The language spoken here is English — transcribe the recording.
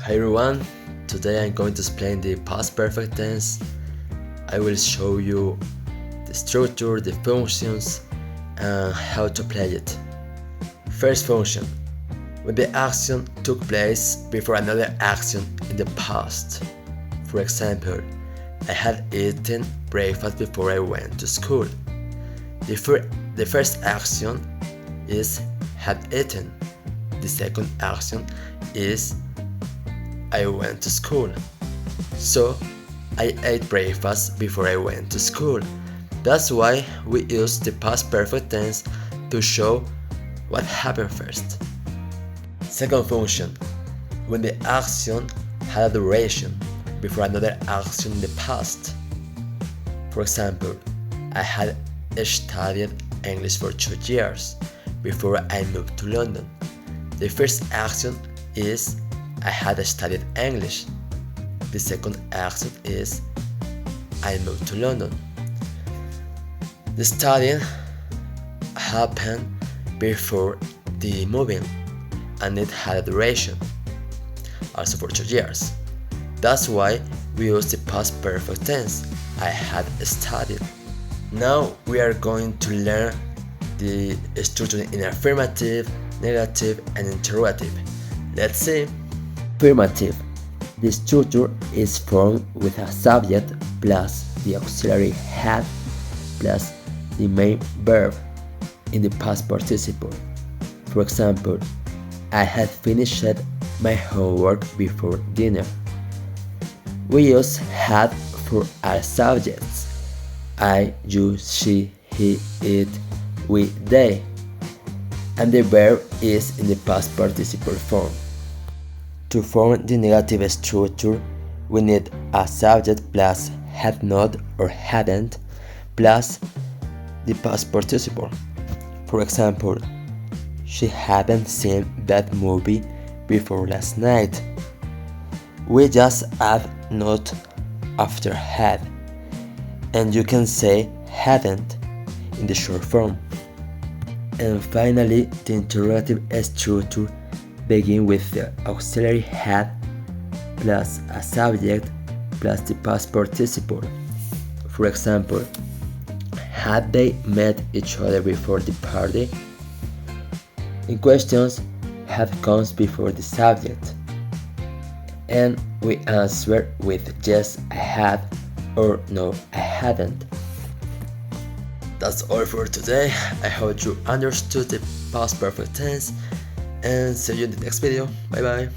Hi everyone, today I'm going to explain the past perfect tense. I will show you the structure, the functions, and how to play it. First function, when the action took place before another action in the past. For example, I had eaten breakfast before I went to school. The first action is had eaten. The second action is I went to school. So I ate breakfast before I went to school. That's why we use the past perfect tense to show what happened first. Second function, when the action had a duration before another action in the past. For example, I had studied English for 2 years before I moved to London. The first action is I had studied English. The second action is I moved to London. The studying happened before the moving and it had a duration, also for 2 years. That's why we use the past perfect tense, I had studied. Now we are going to learn the structure in affirmative, negative, and interrogative. Let's see. Affirmative. The structure is formed with a subject plus the auxiliary had plus the main verb in the past participle. For example, I had finished my homework before dinner. We use had for our subjects. I, you, she, he, it, we, they. And the verb is in the past participle form. To form the negative structure, we need a subject plus had not or hadn't plus the past participle. For example, she hadn't seen that movie before last night. We just add not after had, and you can say hadn't in the short form. And finally, the interrogative structure begin with the auxiliary had plus a subject plus the past participle. For example, had they met each other before the party? In questions, had comes before the subject, and we answer with yes, I had or no, I hadn't. That's all for today. I hope you understood the past perfect tense and see you in the next video. Bye bye.